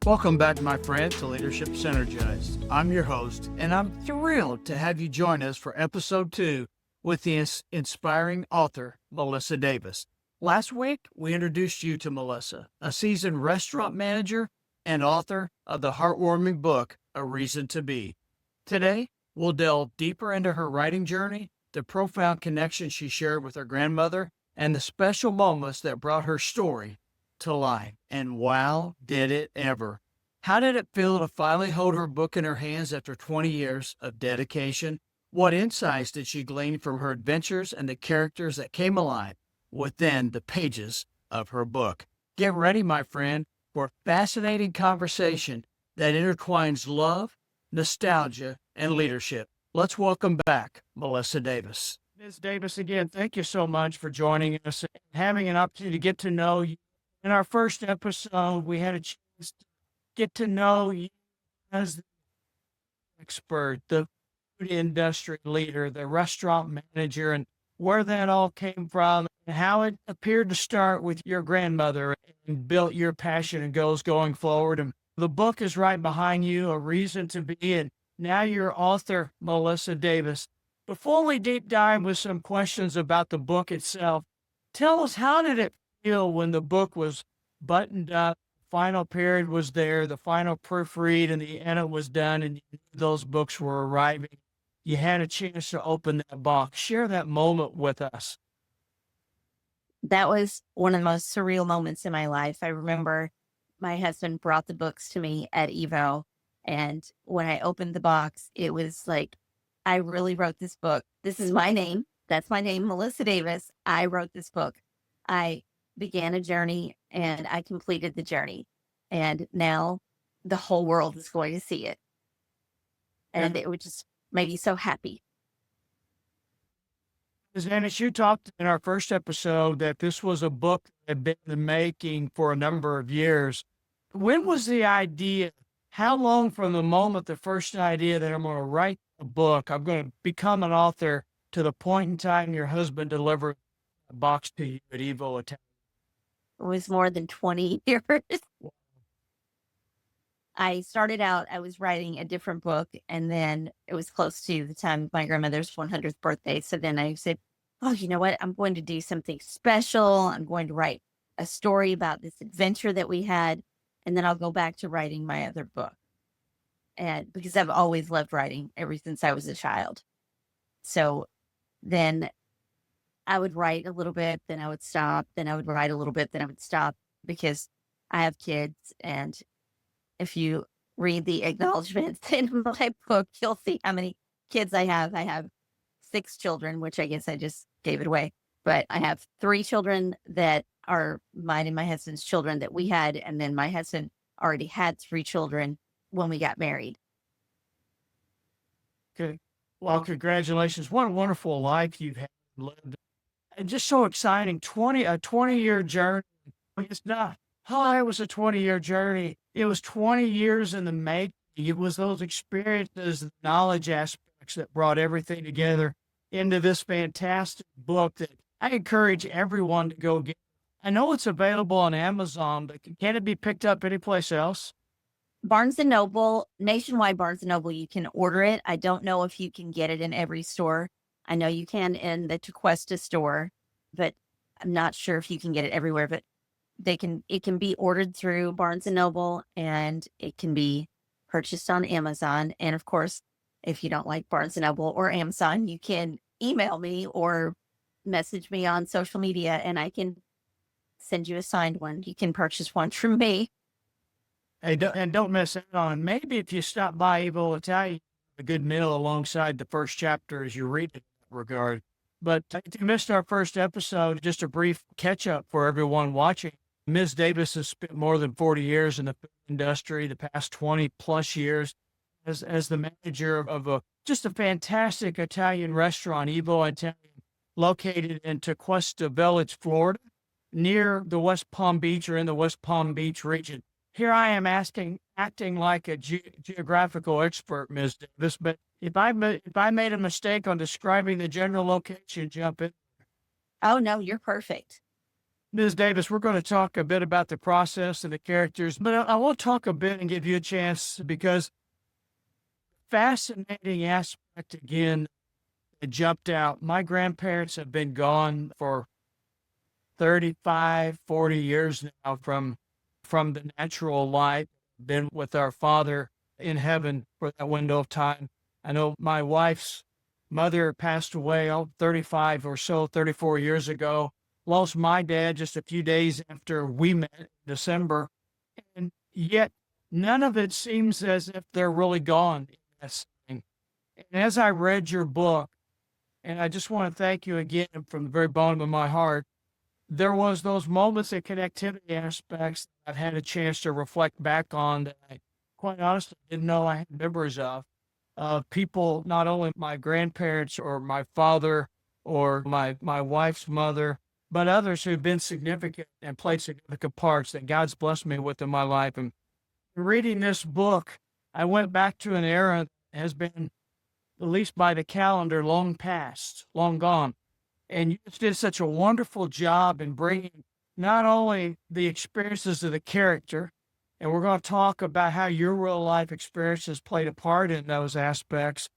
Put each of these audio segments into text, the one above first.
Welcome back, my friend, to Leadership Synergized. I'm your host, and I'm thrilled to have you join us for episode 2 with the inspiring author, Melissa Davis. Last week, we introduced you to Melissa, a seasoned restaurant manager and author of the heartwarming book, A Reason to Be. Today, we'll delve deeper into her writing journey, the profound connection she shared with her grandmother, and the special moments that brought her story to life. And wow, did it ever. How did it feel to finally hold her book in her hands after 20 years of dedication? What insights did she glean from her adventures and the characters that came alive within the pages of her book? Get ready, my friend, for a fascinating conversation that intertwines love, nostalgia, and leadership. Let's welcome back Melissa Davis. Ms. Davis, again, thank you so much for joining us and having an opportunity to get to know you. In our first episode, we had a chance to get to know you as the expert, the food industry leader, the restaurant manager, and where that all came from, and how it appeared to start with your grandmother and built your passion and goals going forward. And the book is right behind you, A Reason to Be, and now your author, Melissa Davis. Before we deep dive with some questions about the book itself, tell us, how did it feel when the book was buttoned up, final period was there, the final proofread and the edit was done, and you knew those books were arriving? You had a chance to open that box. Share that moment with us. That was one of the most surreal moments in my life. I remember my husband brought the books to me at Evo, and when I opened the box, it was like, I really wrote this book. This is my name. That's my name, Melissa Davis. I wrote this book. I began a journey and I completed the journey. And now the whole world is going to see it. And it would just made me so happy. And as you talked in our first episode, that this was a book that had been in the making for a number of years. When was the idea? How long from the moment, the first idea that I'm going to write a book, I'm going to become an author, to the point in time your husband delivered a box to you at Evo Italian? It was more than 20 years. I started out, I was writing a different book, and then it was close to the time of my grandmother's 100th birthday. So then I said, oh, you know what? I'm going to do something special. I'm going to write a story about this adventure that we had, and then I'll go back to writing my other book. And because I've always loved writing ever since I was a child. So then I would write a little bit, then I would stop, then I would write a little bit, then I would stop, because I have kids. And if you read the acknowledgments in my book, you'll see how many kids I have. I have 6 children, which I guess I just gave it away. But I have 3 children that are mine and my husband's children that we had. And then my husband already had 3 children when we got married. Okay. Well, congratulations. What a wonderful life you've had lived. And just so exciting. A 20-year journey. It's not, oh, it was a 20-year journey. It was 20 years in the making. It was those experiences, the knowledge aspects that brought everything together into this fantastic book that I encourage everyone to go get. I know it's available on Amazon, but can it be picked up anyplace else? Barnes & Noble, nationwide Barnes & Noble, you can order it. I don't know if you can get it in every store. I know you can in the Tequesta store, but I'm not sure if you can get it everywhere. But it can be ordered through Barnes & Noble, and it can be purchased on Amazon. And of course, if you don't like Barnes & Noble or Amazon, you can email me or message me on social media, and I can send you a signed one. You can purchase one from me. Hey, don't miss out on, maybe if you stop by Evo Italian, a good meal alongside the first chapter as you read it in that regard. But if you missed our first episode, just a brief catch up for everyone watching. Ms. Davis has spent more than 40 years in the food industry, the past 20 plus years as the manager of just a fantastic Italian restaurant, Evo Italian, located in Tequesta Village, Florida, near the West Palm Beach, or in the West Palm Beach region. Here I am acting like a geographical expert, Ms. Davis, but if I made a mistake on describing the general location, jump in. Oh, no, you're perfect. Ms. Davis, we're going to talk a bit about the process and the characters, but I want to talk a bit and give you a chance because fascinating aspect again that jumped out. My grandparents have been gone for 35, 40 years now from the natural life, been with our father in heaven for that window of time. I know my wife's mother passed away 35 or so, 34 years ago. Lost my dad just a few days after we met in December. And yet none of it seems as if they're really gone in that setting. And as I read your book, and I just want to thank you again from the very bottom of my heart, there was those moments of connectivity aspects that I've had a chance to reflect back on that I quite honestly didn't know I had memories of. People, not only my grandparents or my father or my wife's mother, but others who've been significant and played significant parts that God's blessed me with in my life. And reading this book, I went back to an era that has been, at least by the calendar, long past, long gone. And you just did such a wonderful job in bringing not only the experiences of the character, and we're going to talk about how your real life experiences played a part in those aspects,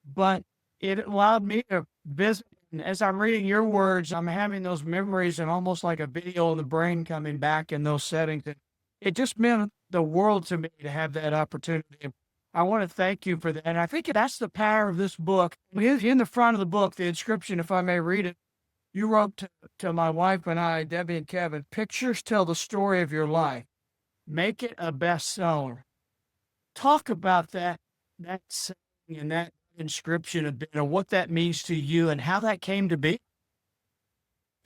but it allowed me to visit. And as I'm reading your words, I'm having those memories and almost like a video of the brain coming back in those settings. And it just meant the world to me to have that opportunity. I want to thank you for that. And I think that's the power of this book. In the front of the book, the inscription, if I may read it, you wrote to my wife and I, Debbie and Kevin, pictures tell the story of your life. Make it a bestseller. Talk about that saying and that inscription a bit, and what that means to you and how that came to be.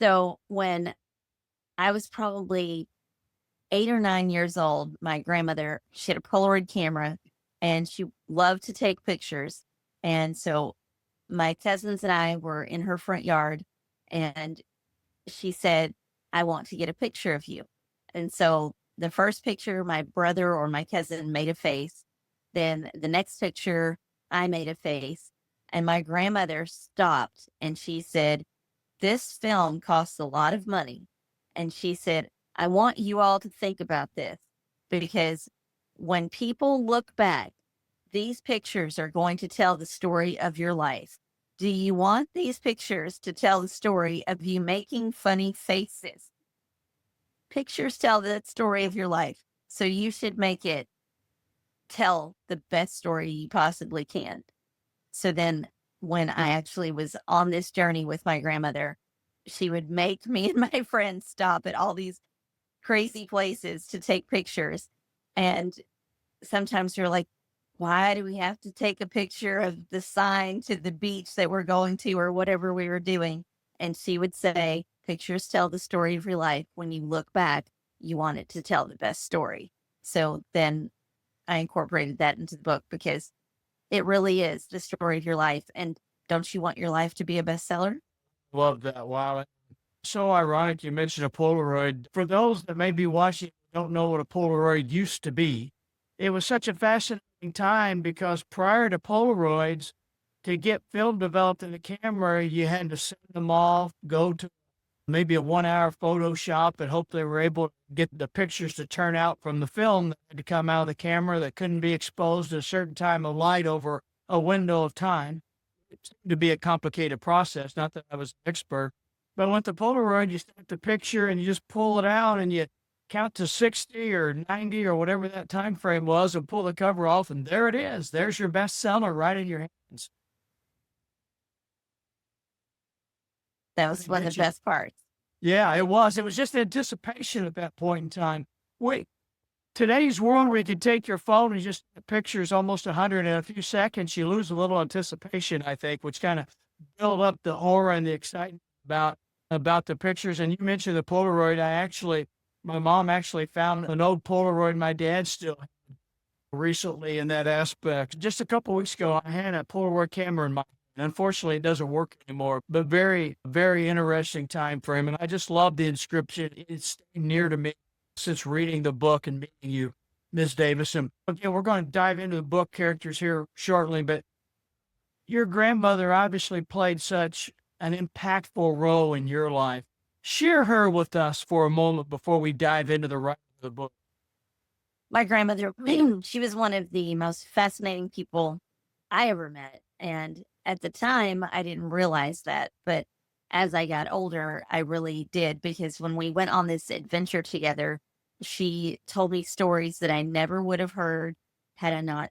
So when I was probably 8 or 9 years old, my grandmother, she had a Polaroid camera and she loved to take pictures. And so my cousins and I were in her front yard and she said, I want to get a picture of you. And so the first picture, my brother or my cousin made a face. Then the next picture, I made a face. And my grandmother stopped and she said, this film costs a lot of money. And she said, I want you all to think about this because when people look back, these pictures are going to tell the story of your life. Do you want these pictures to tell the story of you making funny faces? Pictures tell that story of your life. So you should make it tell the best story you possibly can. So then when I actually was on this journey with my grandmother, she would make me and my friends stop at all these crazy places to take pictures. And sometimes you're like, why do we have to take a picture of the sign to the beach that we're going to or whatever we were doing? And she would say, pictures tell the story of your life. When you look back, you want it to tell the best story. So then I incorporated that into the book because it really is the story of your life. And don't you want your life to be a bestseller? Love that. Wow. So ironic you mentioned a Polaroid. For those that may be watching, don't know what a Polaroid used to be. It was such a fascinating time because prior to Polaroids, to get film developed in the camera, you had to send them off, go to maybe a 1 hour Photoshop and hope they were able to get the pictures to turn out from the film that had to come out of the camera that couldn't be exposed at a certain time of light over a window of time. It seemed to be a complicated process, not that I was an expert. But with the Polaroid, you snap the picture and you just pull it out and you count to 60 or 90 or whatever that time frame was and pull the cover off, and there it is. There's your bestseller right in your hands. That was one of the best parts. Yeah, it was. It was just anticipation at that point in time. Wait, today's world where you can take your phone and just pictures almost 100 in a few seconds, you lose a little anticipation, I think, which kind of build up the aura and the excitement about the pictures. And you mentioned the Polaroid. My mom actually found an old Polaroid my dad still had recently in that aspect. Just a couple weeks ago, I had a Polaroid camera in my hand. Unfortunately, it doesn't work anymore, but very, very interesting time frame. And I just love the inscription. It's stayed near to me since reading the book and meeting you, Ms. Davis. And again, we're going to dive into the book characters here shortly, but your grandmother obviously played such an impactful role in your life. Share her with us for a moment before we dive into the writing of the book. My grandmother, she was one of the most fascinating people I ever met. And at the time, I didn't realize that. But as I got older, I really did, because when we went on this adventure together, she told me stories that I never would have heard had I not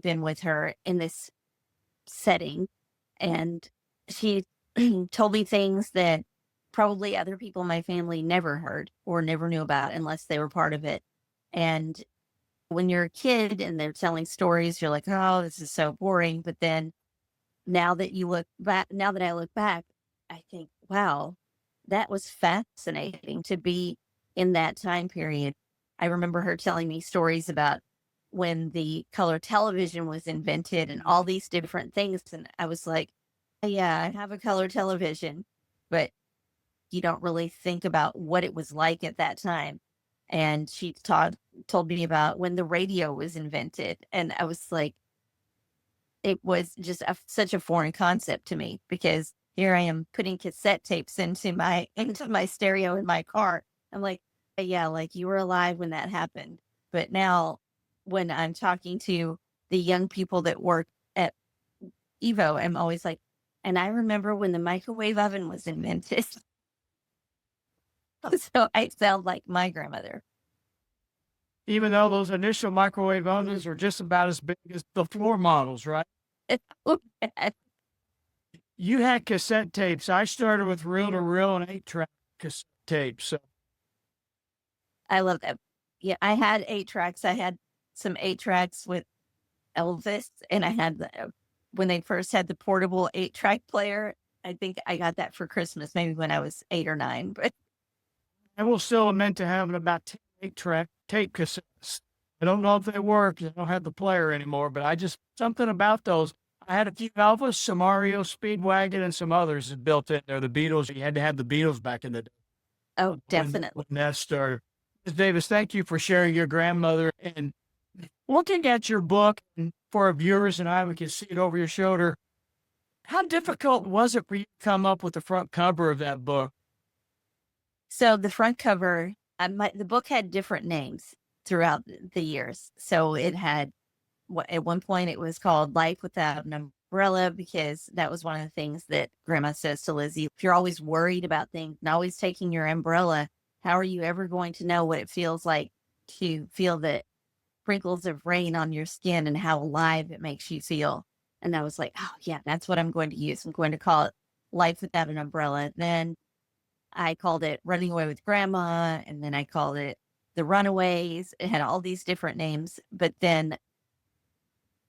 been with her in this setting. And she told me things that probably other people in my family never heard or never knew about unless they were part of it. And when you're a kid and they're telling stories, you're like, oh, this is so boring. But then now that I look back, I think, wow, that was fascinating to be in that time period. I remember her telling me stories about when the color television was invented and all these different things. And I was like, yeah, I have a color television, but you don't really think about what it was like at that time. And told me about when the radio was invented. And I was like, it was just such a foreign concept to me, because here I am putting cassette tapes into my stereo in my car. I'm like, yeah, like you were alive when that happened. But now when I'm talking to the young people that work at Evo, I'm always like, and I remember when the microwave oven was invented. So I sound like my grandmother. Even though those initial microwave ovens are just about as big as the floor models, right? You had cassette tapes. I started with reel to reel and 8-track cassette tapes. So I love that. Yeah, I had 8 tracks. I had some 8 tracks with Elvis, and I had when they first had the portable 8-track player. I think I got that for Christmas, maybe when I was 8 or 9. But I will still lament to having about 10 8-track tape cassettes. I don't know if they work. I don't have the player anymore, but I just, something about those. I had a few Elvis, some REO Speedwagon, and some others built in there. The Beatles, you had to have the Beatles back in the day oh, definitely. when that started. Ms. Davis, thank you for sharing your grandmother and looking at your book. And for our viewers and I, we can see it over your shoulder. How difficult was it for you to come up with the front cover of that book? So the front cover, the book had different names throughout the years. So it had, at one point it was called Life Without an Umbrella, because that was one of the things that Grandma says to Lizzie. If you're always worried about things and always taking your umbrella, how are you ever going to know what it feels like to feel the sprinkles of rain on your skin and how alive it makes you feel? And I was like, oh yeah, that's what I'm going to use. I'm going to call it Life Without an Umbrella. Then I called it Running Away with Grandma, and then I called it The Runaways. It had all these different names. But then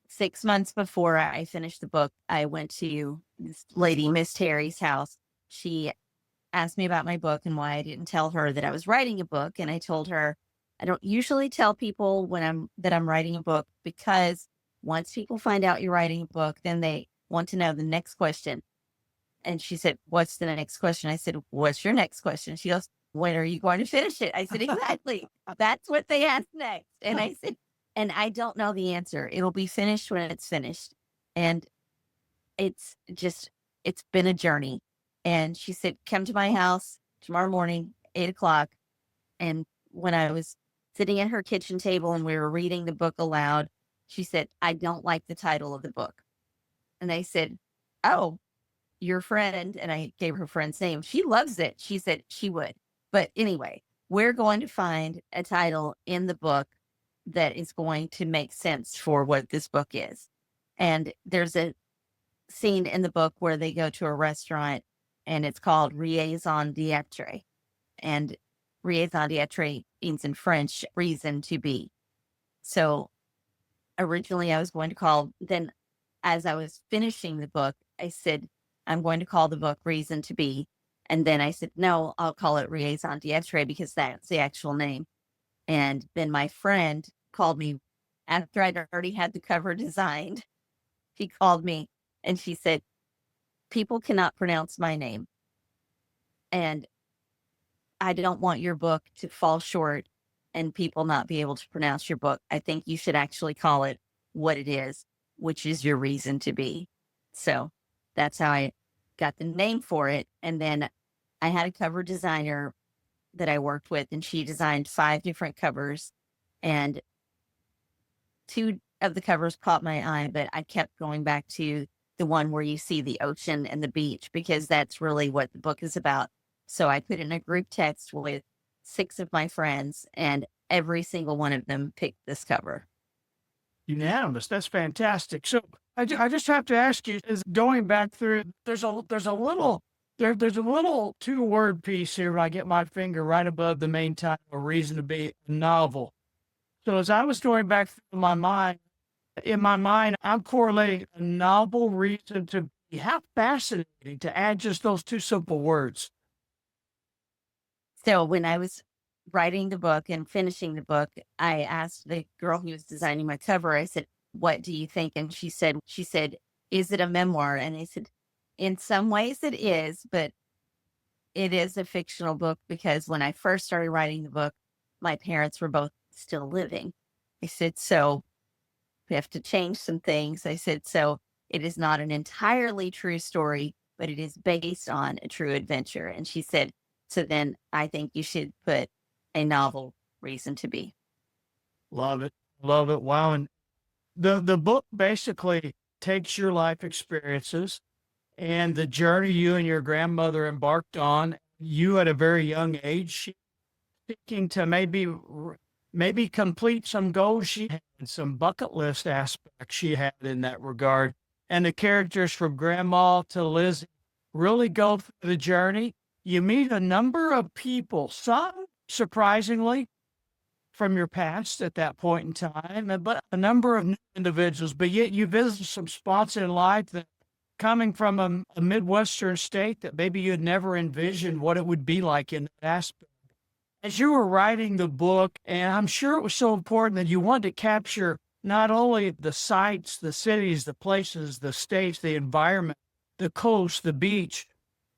6 months before I finished the book, I went to this lady, Miss Terry's house. She asked me about my book and why I didn't tell her that I was writing a book. And I told her, I don't usually tell people that I'm writing a book, because once people find out you're writing a book, then they want to know the next question. And she said, what's the next question? I said, what's your next question? She goes, when are you going to finish it? I said, exactly. That's what they asked next. And I said, and I don't know the answer. It'll be finished when it's finished. And it's been a journey. And she said, come to my house tomorrow morning, 8 o'clock. And when I was sitting at her kitchen table and we were reading the book aloud, she said, I don't like the title of the book. And I said, oh, your friend, and I gave her friend's name, she loves it. She said she would. But anyway, we're going to find a title in the book that is going to make sense for what this book is. And there's a scene in the book where they go to a restaurant, and it's called Raison d'etre. And raison d'etre means in French, reason to be. So originally I was going to call, then as I was finishing the book, I said, I'm going to call the book Reason to Be. And then I said, no, I'll call it Raison d'etre, because that's the actual name. And then my friend called me after I'd already had the cover designed. She called me and she said, people cannot pronounce my name, and I don't want your book to fall short and people not be able to pronounce your book. I think you should actually call it what it is, which is your reason to be. So that's how I got the name for it. And then I had a cover designer that I worked with, and she designed 5 different covers, and 2 of the covers caught my eye, but I kept going back to the one where you see the ocean and the beach because that's really what the book is about. So I put in a group text with 6 of my friends, and every single one of them picked this cover. Unanimous. That's fantastic. So I just have to ask you, is going back through, there's a little two-word piece here where I get my finger right above the main title, A Reason to Be a Novel. So as I was going back through in my mind, I'm correlating a novel reason to be. How fascinating to add just those two simple words. So when I was writing the book and finishing the book, I asked the girl who was designing my cover, I said, "What do you think?" And she said, "Is it a memoir?" And I said, "In some ways it is, but it is a fictional book because when I first started writing the book, my parents were both still living." I said, "So we have to change some things." I said, "So it is not an entirely true story, but it is based on a true adventure." And she said, "So then I think you should put a novel reason to be." Love it. Love it. Wow. And the book basically takes your life experiences and the journey you and your grandmother embarked on. You at a very young age, seeking to maybe complete some goals she had, some bucket list aspects she had in that regard. And the characters from Grandma to Lizzie really go through the journey. You meet a number of people, some surprisingly from your past at that point in time, but a number of new individuals, but yet you visit some spots in life that coming from a Midwestern state that maybe you'd never envisioned what it would be like in that aspect. As you were writing the book, and I'm sure it was so important that you wanted to capture not only the sights, the cities, the places, the states, the environment, the coast, the beach,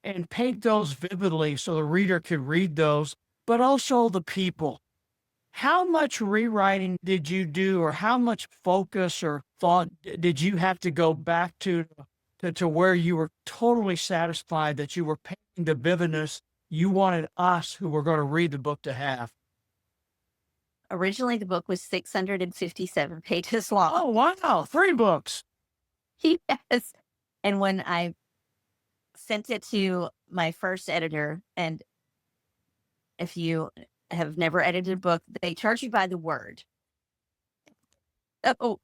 and paint those vividly so the reader could read those, but also the people. How much rewriting did you do, or how much focus or thought did you have to go back to where you were totally satisfied that you were painting the vividness you wanted us who were going to read the book to have? Originally, the book was 657 pages long. Oh, wow. 3 books. Yes. And when I sent it to my first editor, and if you have never edited a book, they charge you by the word. Oh,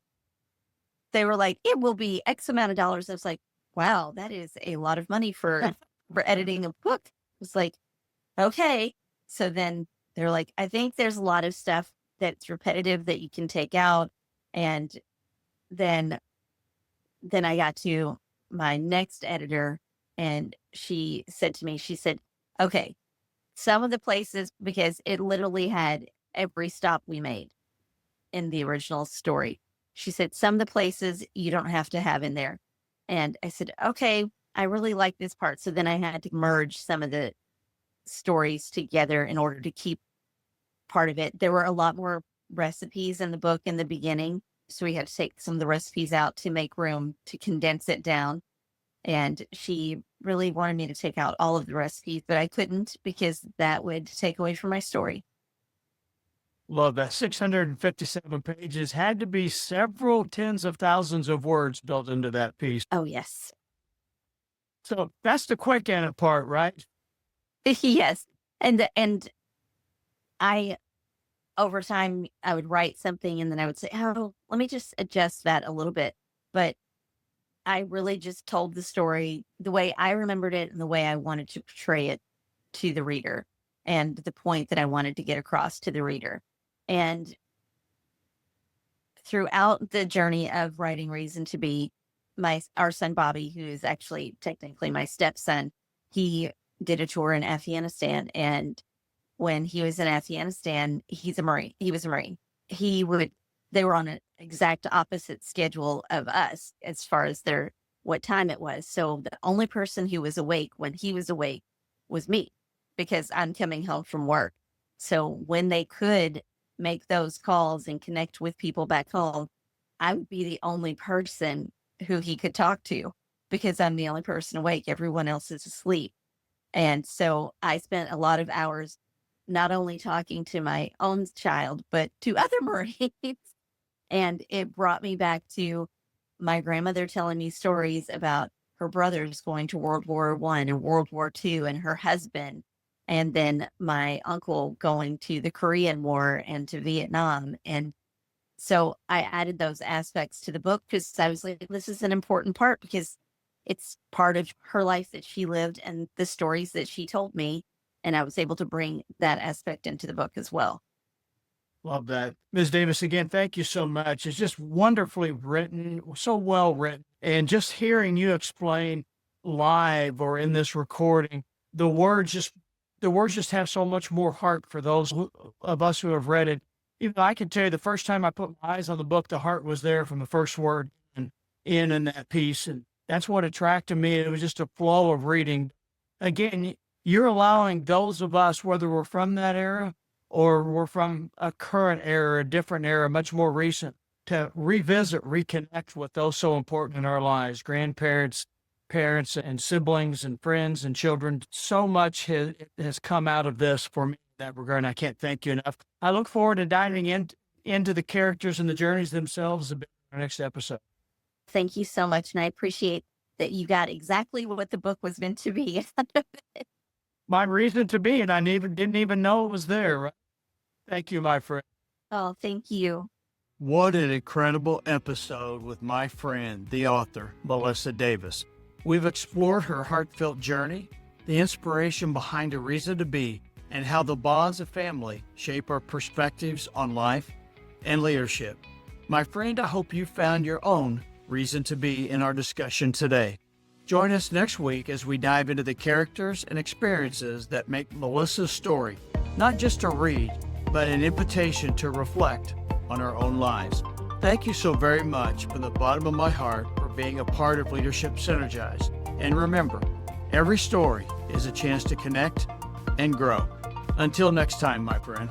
they were like, "It will be X amount of dollars." I was like, "Wow, that is a lot of money for editing a book." I was like, "Okay." So then they're like, "I think there's a lot of stuff that's repetitive that you can take out." And then I got to my next editor, and she said to me, she said, "Okay, some of the places," because it literally had every stop we made in the original story. She said, "Some of the places you don't have to have in there." And I said, "Okay, I really like this part." So then I had to merge some of the stories together in order to keep part of it. There were a lot more recipes in the book in the beginning. So we had to take some of the recipes out to make room to condense it down. And she really wanted me to take out all of the recipes, but I couldn't because that would take away from my story. Love that. 657 pages had to be several tens of thousands of words built into that piece. Oh, yes. So that's the quick end part, right? Yes. And I over time I would write something and then I would say, "Oh, let me just adjust that a little bit." But I really just told the story the way I remembered it and the way I wanted to portray it to the reader and the point that I wanted to get across to the reader. And throughout the journey of writing Reason to Be, our son Bobby, who is actually technically my stepson, he did a tour in Afghanistan. And when he was in Afghanistan, he's a Marine. He was a Marine. He would They were on an exact opposite schedule of us as far as their what time it was. So the only person who was awake when he was awake was me because I'm coming home from work. So when they could make those calls and connect with people back home, I would be the only person who he could talk to because I'm the only person awake. Everyone else is asleep. And so I spent a lot of hours not only talking to my own child, but to other Marines. And it brought me back to my grandmother telling me stories about her brothers going to World War I and World War II and her husband. And then my uncle going to the Korean War and to Vietnam. And so I added those aspects to the book because I was like, this is an important part because it's part of her life that she lived and the stories that she told me. And I was able to bring that aspect into the book as well. Love that. Ms. Davis, again, thank you so much. It's just wonderfully written, so well written. And just hearing you explain live or in this recording, the words just the words just have so much more heart for those of us who have read it. Even though I can tell you the first time I put my eyes on the book, the heart was there from the first word and in that piece. And that's what attracted me. It was just a flow of reading. Again, you're allowing those of us, whether we're from that era or we're from a current era, a different era, much more recent, to revisit, reconnect with those so important in our lives, grandparents, parents, and siblings, and friends, and children. So much has come out of this for me in that regard, and I can't thank you enough. I look forward to diving into the characters and the journeys themselves a bit in our next episode. Thank you so much. And I appreciate that you got exactly what the book was meant to be. My reason to be, and I didn't even know it was there. Right? Thank you, my friend. Oh, thank you. What an incredible episode with my friend, the author, Melissa Davis. We've explored her heartfelt journey, the inspiration behind A Reason to Be, and how the bonds of family shape our perspectives on life and leadership. My friend, I hope you found your own reason to be in our discussion today. Join us next week as we dive into the characters and experiences that make Melissa's story not just a read, but an invitation to reflect on our own lives. Thank you so very much from the bottom of my heart for being a part of Leadership Synergized. And remember, every story is a chance to connect and grow. Until next time, my friend.